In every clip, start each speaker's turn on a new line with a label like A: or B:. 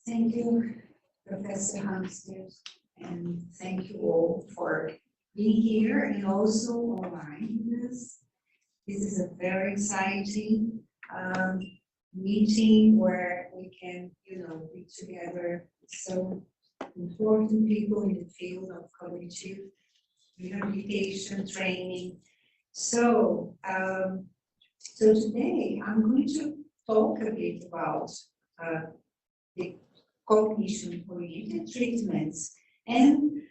A: Thank you, Professor Hamster, and thank you all for being here and also online with us. This is a very exciting meeting where we can, be together some important people in the field of cognitive rehabilitation training. So today I'm going to talk a bit about the cognition-oriented treatments and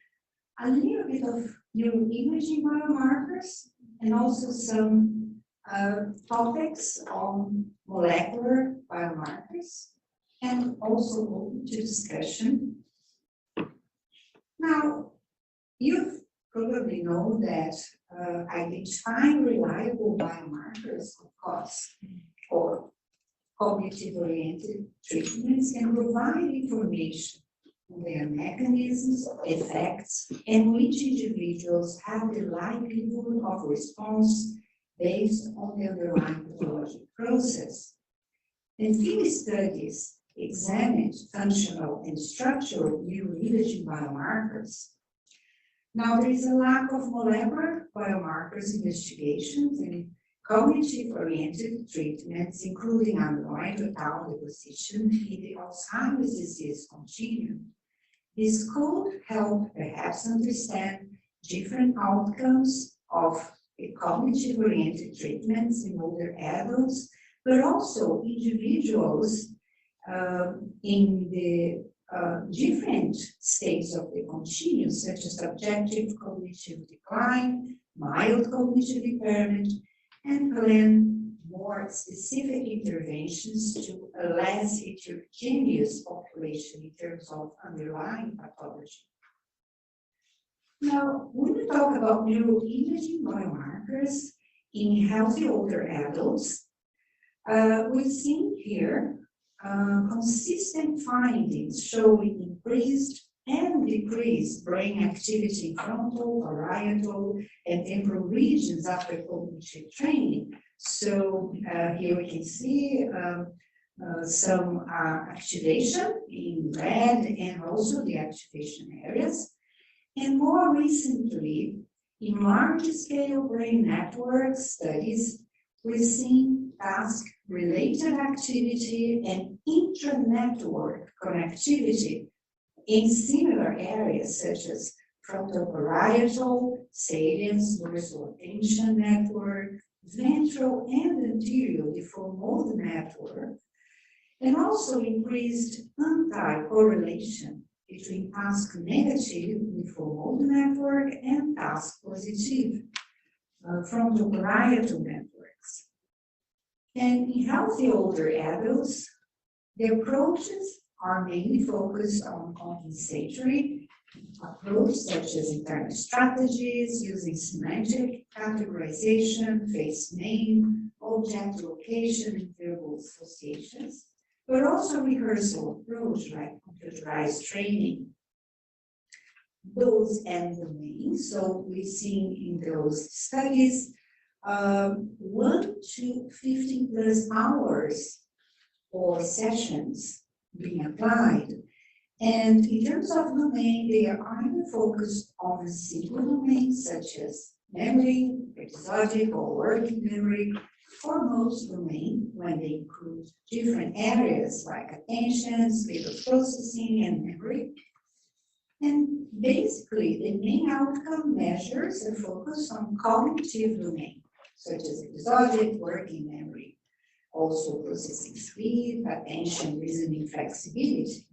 A: a little bit of neuroimaging biomarkers and also some topics on molecular biomarkers and also open to discussion. Now, you probably know that identifying reliable biomarkers, of course, for cognitive-oriented treatments can provide information on their mechanisms, effects, and which individuals have the likelihood of response based on the underlying pathologic process. And field studies examined functional and structural neuroimaging biomarkers. Now, there is a lack of molecular biomarkers investigations in cognitive-oriented treatments, including amyloid or tau deposition in the Alzheimer's disease continuum. This could help perhaps understand different outcomes of the cognitive-oriented treatments in older adults, but also individuals in the different states of the continuum, such as subjective cognitive decline, mild cognitive impairment, and plan more specific interventions to a less heterogeneous population in terms of underlying pathology. Now, when we talk about neuroimaging biomarkers in healthy older adults, we've seen here consistent findings showing increased and decreased brain activity in frontal, parietal, and temporal regions after cognitive training. So here we can see some activation in red and also the activation areas. And more recently, in large-scale brain network studies, we've seen task-related activity and intra-network connectivity in similar areas such as frontal parietal, salience, dorsal attention network, ventral and anterior default mode network, and also increased anti-correlation between task negative default mode network and task positive frontal parietal networks. And in healthy older adults, the approaches are mainly focused on compensatory approach, such as internal strategies using semantic categorization, face name, object location, and verbal associations, but also rehearsal approach like computerized training. Those end domains, so we've seen in those studies 1 to 15 plus hours or sessions being applied. And in terms of domain, they are either focused on a single domain, such as memory, episodic or working memory, or most domain when they include different areas like attention, speed of processing, and memory. And basically, the main outcome measures are focused on cognitive domain, such as episodic, working memory, also processing speed, attention, reasoning flexibility.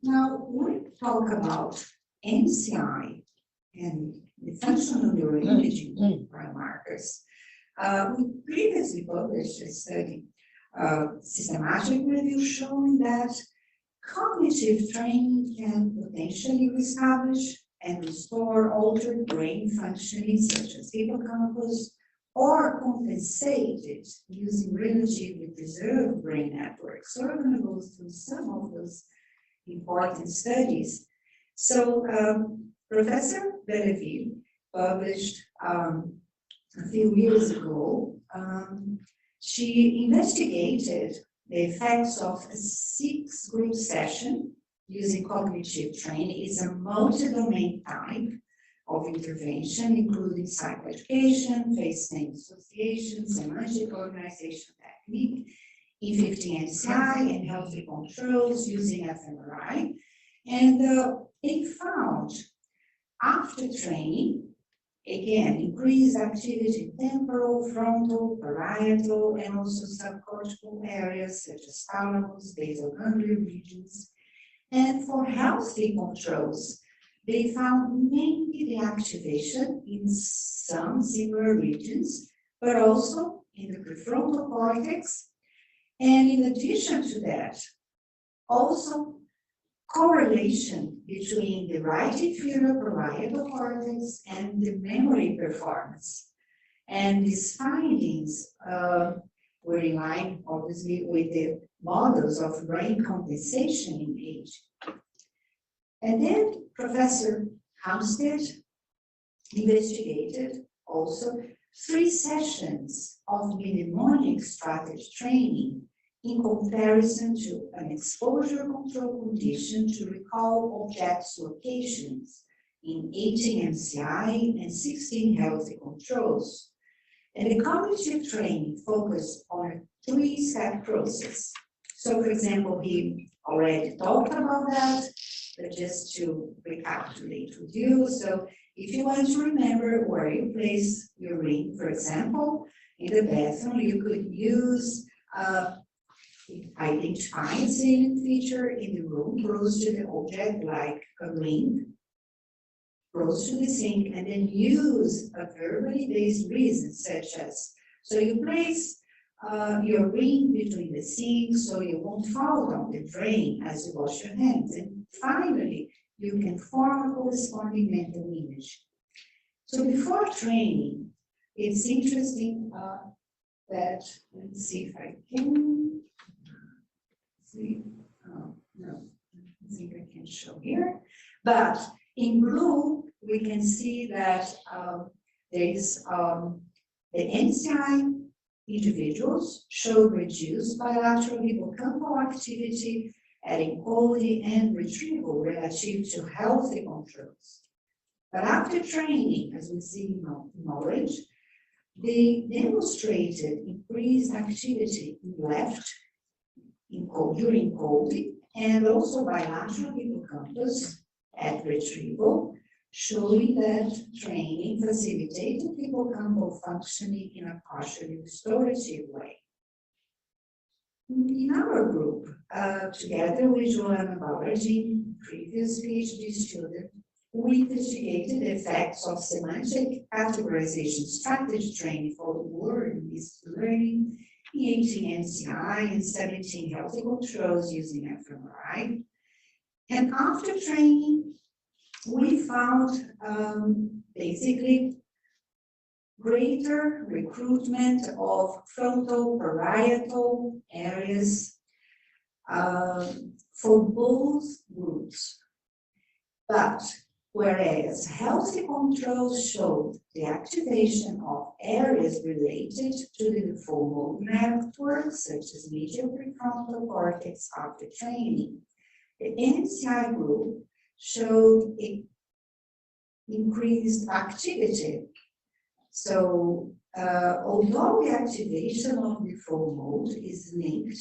A: Now, when we talk about MCI and the functional neuroimaging biomarkers, we previously published a study, systematic review showing that cognitive training can potentially reestablish and restore altered brain functioning, such as hippocampus, or compensate it using relatively preserved brain networks. So we're going to go through some of those important studies. So Professor Belleville published a few years ago, she investigated the effects of a 6-group session using cognitive training. Is a multi-domain type of intervention, including psychoeducation, face-name association, semantic organization technique, in 15 NCI, and healthy controls using fMRI. And they found, after training, again, increased activity in temporal, frontal, parietal, and also subcortical areas such as thalamus, basal ganglia regions. And for healthy controls, they found mainly the activation in some similar regions, but also in the prefrontal cortex. And in addition to that, also correlation between the right inferior parietal cortex and the memory performance. And these findings were in line, obviously, with the models of brain compensation in age. And then Professor Hampstead investigated also 3 sessions of mnemonic strategy training in comparison to an exposure control condition to recall objects locations in 18 MCI and 16 healthy controls. And the cognitive training focused on a 3-step process. So, for example, he already talked about that, but just to recapitulate with you. So, if you want to remember where you place your ring, for example, in the bathroom, you could use identify a salient feature in the room close to the object, like a ring, close to the sink, and then use a verbally based reason, such as, so you place your ring between the sink so you won't fall down the drain as you wash your hands. And finally, you can form a corresponding mental image. So before training, it's interesting that, let's see if I can see, no, I think I can show here, but in blue, we can see that there is the NCI individuals showed reduced bilateral hippocampal activity at encoding and retrieval relative to healthy controls. But after training, as we see in knowledge, they demonstrated increased activity in left during encoding and also bilateral hippocampus at retrieval, showing that training facilitated hippocampal functioning in a partially restorative way. In our group, together with Joanna Ballardini, previous PhD student, we investigated the effects of semantic categorization strategy training for the word and learning in 18 NCI and 17 healthy controls using fMRI. And after training, we found basically greater recruitment of frontal parietal areas for both groups. But whereas healthy controls showed the activation of areas related to the default mode network, such as medial prefrontal cortex after training, the NCI group showed increased activity. So, although the activation of default mode is linked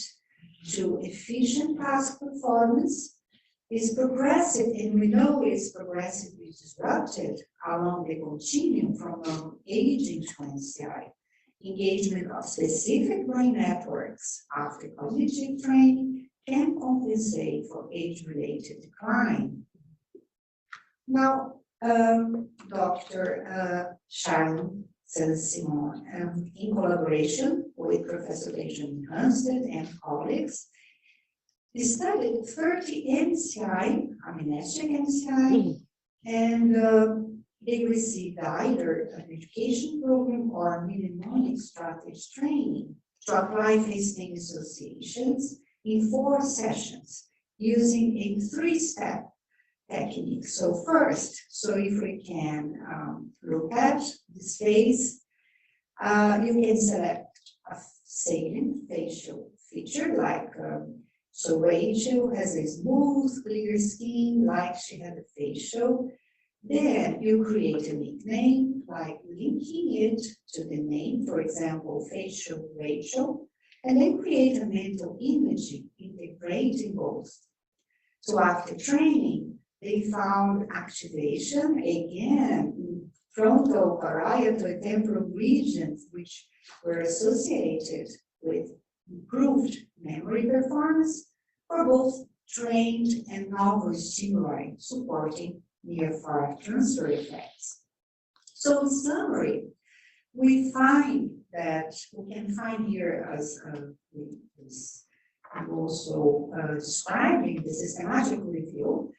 A: to efficient task performance, is progressive, and we know it's progressively disrupted along the continuum from aging to NCI. Engagement of specific brain networks after cognitive training can compensate for age-related decline. Now, Dr. Sharon Saint-Simon, in collaboration with Professor Benjamin Hampstead and colleagues, they studied 30 NCI, amnestic NCI, and they received either an education program or mnemonic strategy training to apply face-name associations in 4 sessions using a 3-step technique. So first, so if we can look at this face, you can select a salient facial feature, like so Rachel has a smooth, clear skin, like she had a facial. Then you create a nickname, like linking it to the name, for example, facial Rachel, and then create a mental image integrating both. So after training, they found activation again in frontal, parietal, and temporal regions, which were associated with improved memory performance for both trained and novel stimuli, supporting near-far transfer effects. So in summary, we find that we can find here, as I'm also describing the systematic review,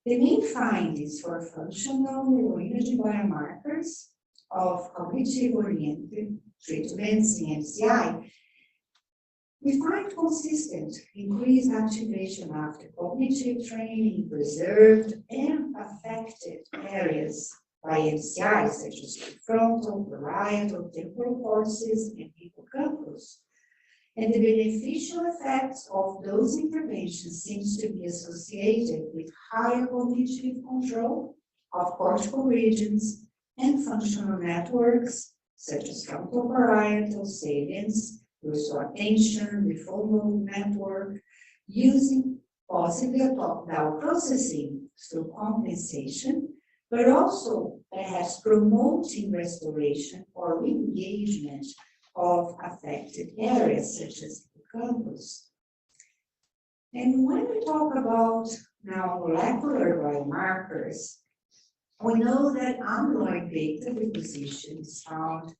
A: the main findings for functional neuroimaging biomarkers of cognitive-oriented treatments in MCI. We find consistent increased activation after cognitive training, preserved and affected areas by MCI, such as frontal, parietal, temporal cortices, and hippocampus. And the beneficial effects of those interventions seems to be associated with higher cognitive control of cortical regions and functional networks, such as frontal parietal, salience, also attention, the focal network, using possibly a top-down processing through compensation, but also perhaps promoting restoration or re-engagement of affected areas such as the campus. And when we talk about now molecular biomarkers, we know that amyloid beta deposition is found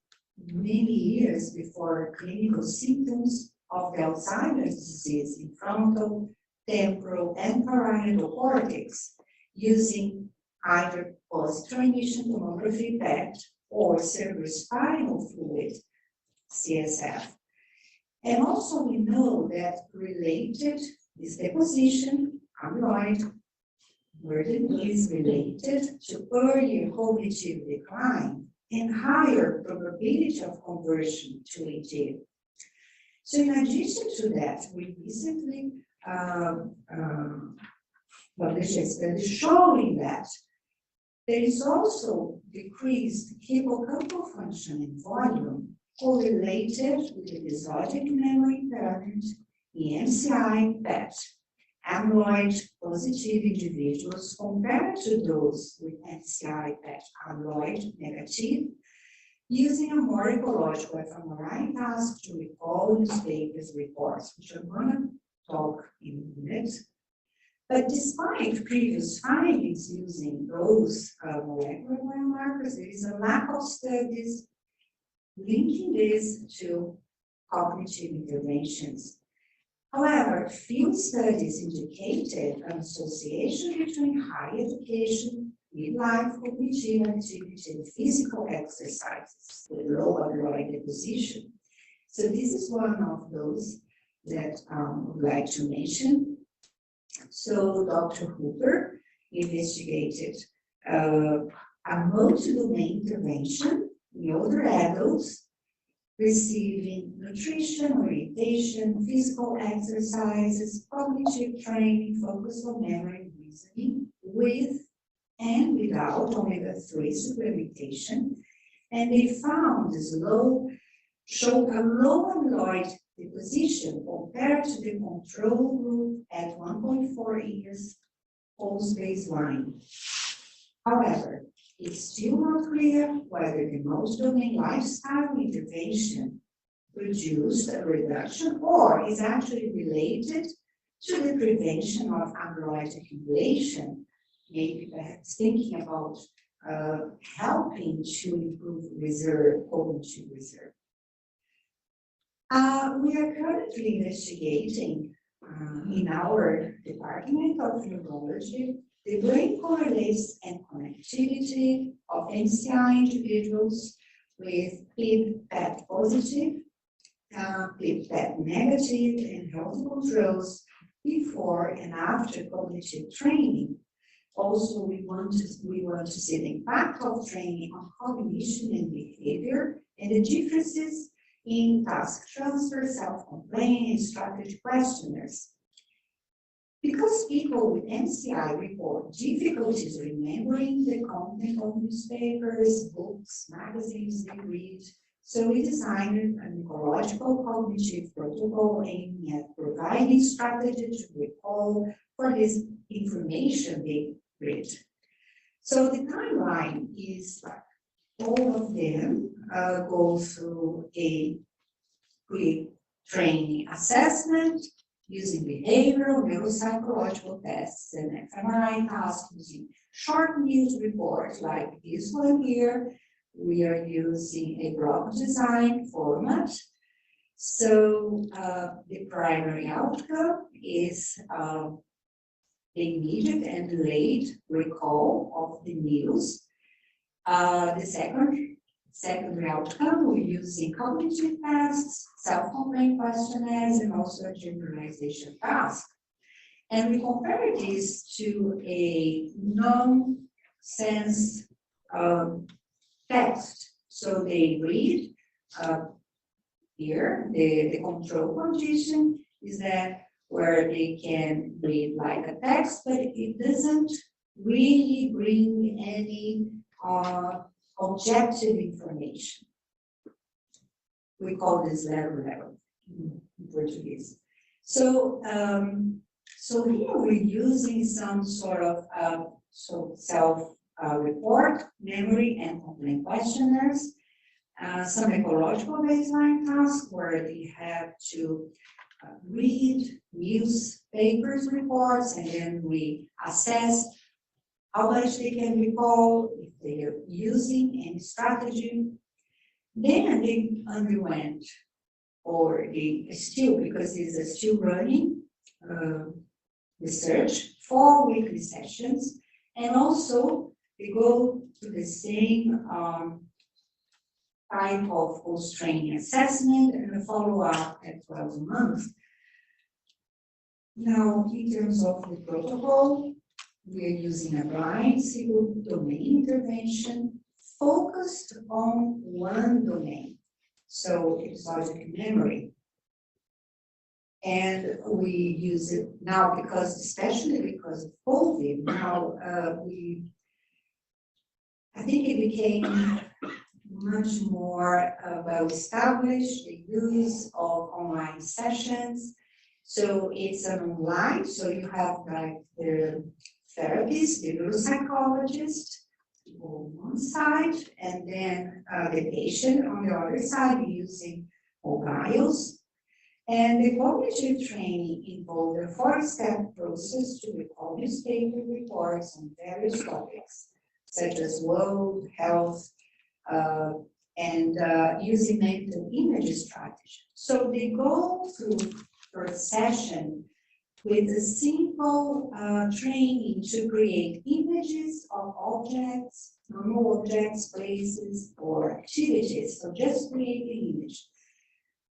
A: many years before clinical symptoms of the Alzheimer's disease in frontal, temporal, and parietal cortex, using either positron emission tomography PET or cerebrospinal fluid CSF. And also we know that related, this deposition, amyloid burden, is related to earlier cognitive decline and higher probability of conversion to AD. So in addition to that, we recently published a study showing that there is also decreased hippocampal function and volume correlated with episodic memory impairment in MCI PET amyloid positive individuals compared to those with MCI PET amyloid negative, using a more ecological fMRI task to recall newspapers reports, which I'm going to talk in a minute. But despite previous findings using those molecular biomarkers, there is a lack of studies linking this to cognitive interventions. However, few studies indicated an association between high education, midlife cognitive activity, and physical exercises with low amyloid deposition. So this is one of those that I would like to mention. So Dr. Hooper investigated a multi-domain intervention in older adults receiving nutrition, orientation, physical exercises, cognitive training, focus on memory and reasoning, with and without omega-3 supplementation. And they found showed a low amyloid deposition compared to the control group at 1.4 years post-baseline. However, it's still not clear whether the multi-domain lifestyle intervention produced a reduction or is actually related to the prevention of amyloid accumulation, maybe perhaps thinking about helping to improve cognitive reserve. We are currently investigating in our department of neurology the brain correlates and connectivity of MCI individuals with PET positive, PET negative, and healthy controls before and after cognitive training. Also, we want to see the impact of training on cognition and behavior and the differences in task transfer, self-complaint, and strategy questionnaires. Because people with MCI report difficulties remembering the content of newspapers, books, magazines they read, so we designed an ecological cognitive protocol aiming at providing strategies to recall for this information they read. So the timeline is like all of them go through a pre-training assessment using behavioral, neuropsychological tests, and fMRI tasks using short news reports like this one here. We are using a block design format. So the primary outcome is the immediate and delayed recall of the news. The secondary outcome, we're using cognitive tests, self-complaint questionnaires, and also a generalization task. And we compare this to a nonsense text. So they read here, the control condition is that where they can read like a text, but it doesn't really bring any objective information. We call this level in Portuguese. So, so here we're using some sort of self-report, memory, and complaint questionnaires, some ecological baseline tasks where they have to read newspapers reports, and then we assess how much they can recall, if they are using any strategy. Then they underwent, or they still, because it's still running, research, 4 weekly sessions, and also they go to the same type of post-training assessment and a follow-up at 12 months. Now, in terms of the protocol, we are using a blind single domain intervention focused on one domain, so episodic memory. And we use it now because, especially because of COVID, now I think it became much more well established, the use of online sessions. So it's an online, so you have like the therapist, the neuropsychologist on one side, and then the patient on the other side using mobiles. And the cognitive training involved a 4-step process to recall newspaper reports on various topics, such as world, health, and using mental image strategy. So they go through first session with a simple training to create images of objects, normal objects, places, or activities. So just create the image.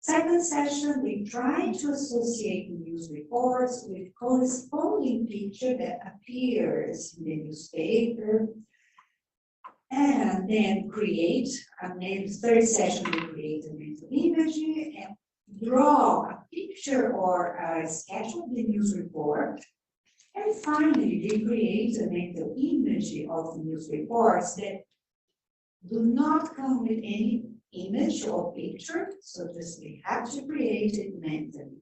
A: Second session, we try to associate news reports with corresponding picture that appears in the newspaper, and then create, and then third session, we create a mental image and draw a picture or a sketch of the news report. And finally, they create a mental image of the news reports that do not come with any image or picture, so just we have to create it mentally.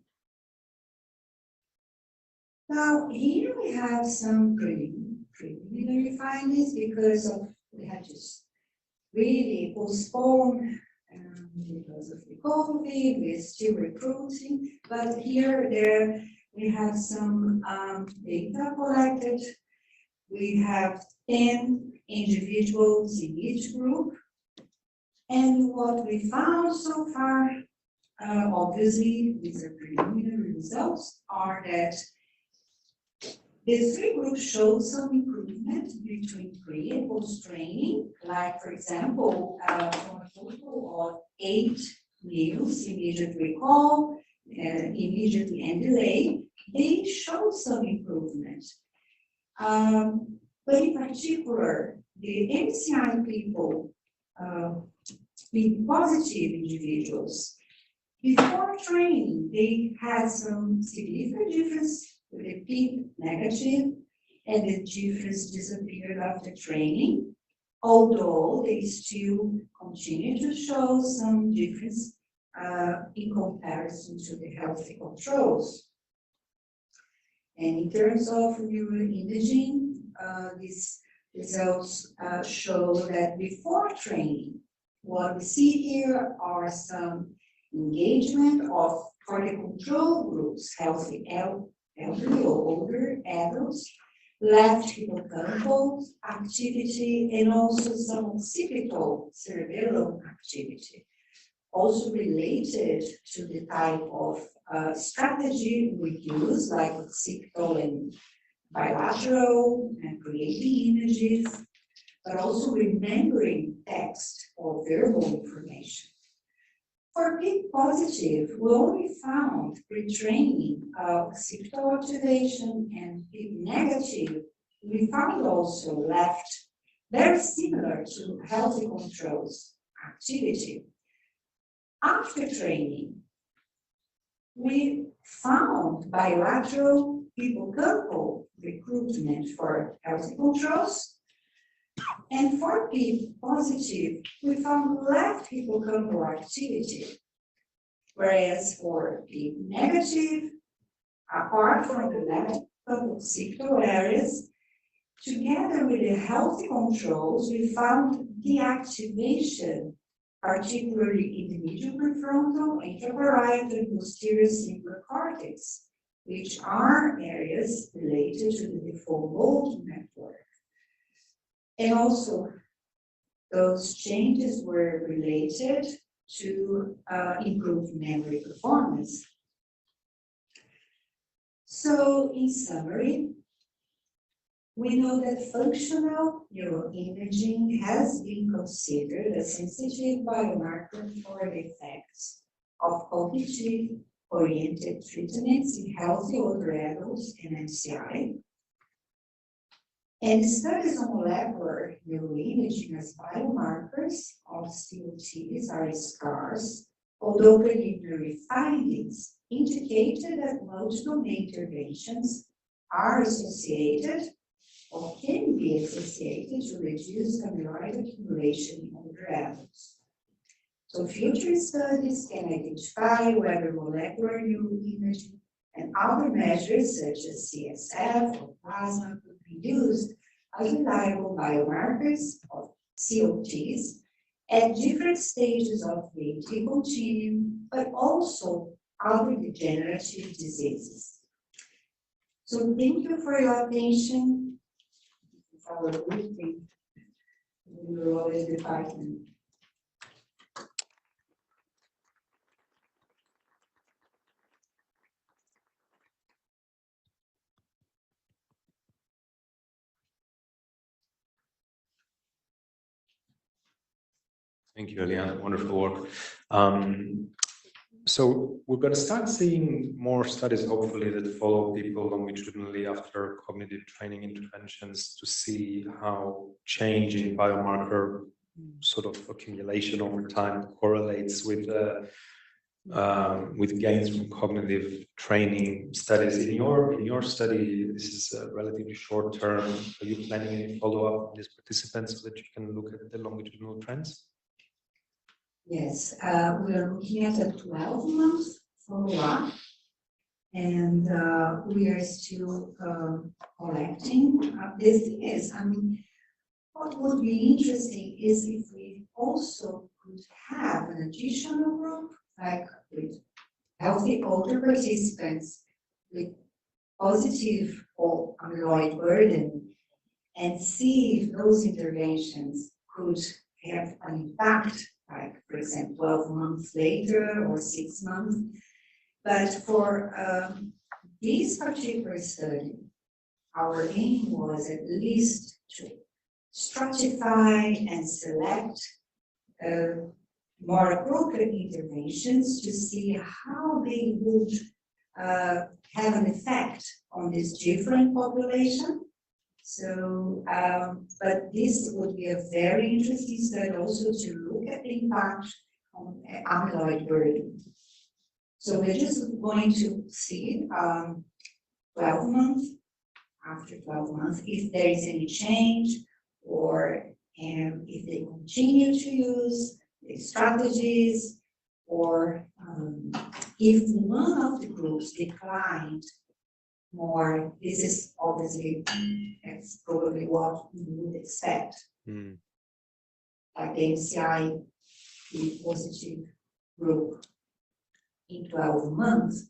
A: Now, here we have some preliminary findings because of we had to really postpone because of the COVID, we're still recruiting, but there we have some data collected. We have 10 individuals in each group. And what we found so far, obviously, these are preliminary results, are that the 3 groups showed some improvement between pre and post training, like, for example, from a total of 8 news, immediate recall, immediately and delay, they showed some improvement. But in particular, the MCI people, being positive individuals, Before training, they had some significant difference with the P negative, and the difference disappeared after training, although they still continue to show some difference in comparison to the healthy controls. And in terms of neuroimaging, these results show that before training, what we see here are some engagement of for the control groups, healthy elderly or older adults, left hippocampal activity, and also some occipital cerebellum activity, also related to the type of strategy we use, like occipital and bilateral and creating images, but also remembering text or verbal information. For P positive, we only found retraining occipital activation, and P negative, we found also left very similar to healthy controls activity. After training, we found bilateral hippocampal recruitment for healthy controls. And for P positive, we found left hippocampal activity. Whereas for P negative, apart from the left occipital areas, together with the healthy controls, we found deactivation, particularly in the medial prefrontal, intraparietal, and posterior cingulate cortex, which are areas related to the default mode network. And also, those changes were related to improved memory performance. So, in summary, we know that functional neuroimaging has been considered a sensitive biomarker for the effects of cognitive-oriented treatments in healthy older adults and MCI. And studies on molecular neuroimaging as biomarkers of COTs are scarce, although preliminary findings indicated that multiple interventions are associated or can be associated to reduce amyloid accumulation in older adults. So future studies can identify whether molecular neuroimaging and other measures such as CSF or plasma could be used as reliable biomarkers of COTs at different stages of the AD continuum, but also other degenerative diseases. So thank you for your attention. This is our briefing in the neurology department.
B: Thank you, Eliana. Wonderful work. So we're going to start seeing more studies, hopefully, that follow people longitudinally after cognitive training interventions to see how change in biomarker sort of accumulation over time correlates with gains from cognitive training studies. In your study, this is a relatively short term. Are you planning any follow-up on these participants so that you can look at the longitudinal trends?
A: Yes, we are looking at a 12-month follow-up, and we are still collecting. The thing is, I mean, what would be interesting is if we also could have an additional group, like with healthy older participants with positive or amyloid burden, and see if those interventions could have an impact, like, for example, 12 months later or 6 months. But for this particular study, our aim was at least to stratify and select more appropriate interventions to see how they would have an effect on this different population. So, but this would be a very interesting study also to look at the impact on amyloid burden. So we're just going to see 12 months, after 12 months, if there is any change or if they continue to use the strategies or if one of the groups declined more. This is obviously, that's probably what you would expect. Like the MCI, the positive group in 12 months.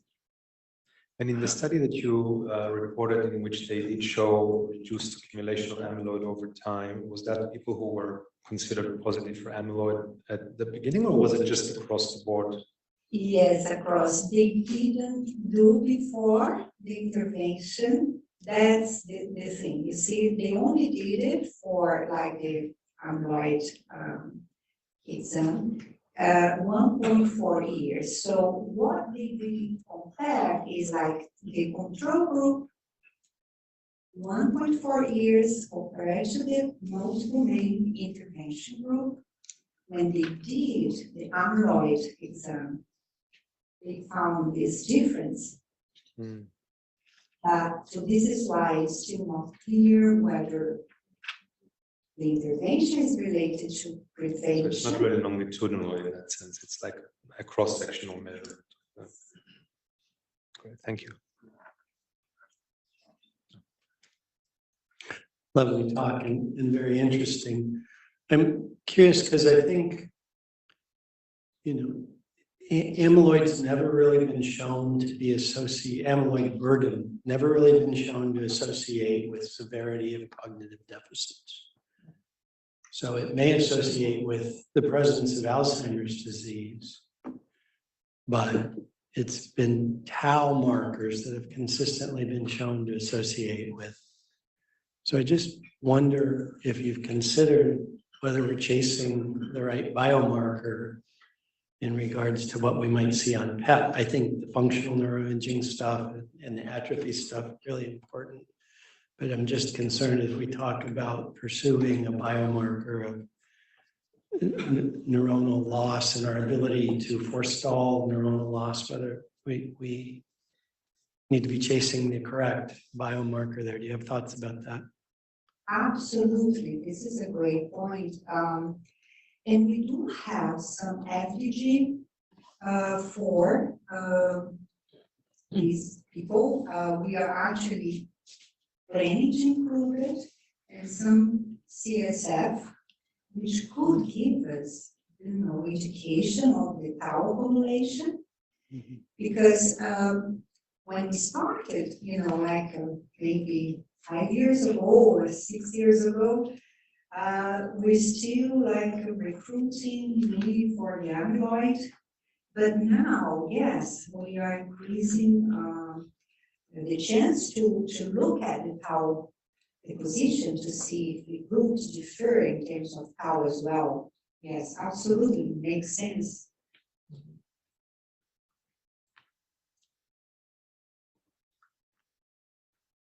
B: And in the study that you reported, in which they did show reduced accumulation of amyloid over time, was that people who were considered positive for amyloid at the beginning, or was it just across the board?
A: Yes, across. They didn't do before the intervention. That's the thing. You see, they only did it for like the amyloid exam. 1.4 years. So what they really compare is like the control group, 1.4 years compared to the multiple domain intervention group. When they did the amyloid exam, they found this difference. So this is why it's still not clear whether the intervention is related to prevention.
B: So it's not really longitudinal in that sense. It's like a cross-sectional measure. Great, thank you.
C: Lovely talk and very interesting. I'm curious because I think, amyloid's never really been shown to be amyloid burden, never really been shown to associate with severity of cognitive deficits. So it may associate with the presence of Alzheimer's disease, but it's been tau markers that have consistently been shown to associate with. So I just wonder if you've considered whether we're chasing the right biomarker in regards to what we might see on PET. I think the functional neuroimaging stuff and the atrophy stuff are really important. But I'm just concerned if we talk about pursuing a biomarker of neuronal loss and our ability to forestall neuronal loss, whether we need to be chasing the correct biomarker there. Do you have thoughts about that?
A: Absolutely. This is a great point. And we do have some effigy for these people. We are actually planning to include it and some CSF, which could give us, indication of the tau accumulation. Because when we started, maybe 5 years ago or 6 years ago, we're still recruiting really for the amyloid. But now, yes, we are increasing the chance to look at the tau deposition to see if the groups differ in terms of tau as well. Yes, absolutely, makes sense.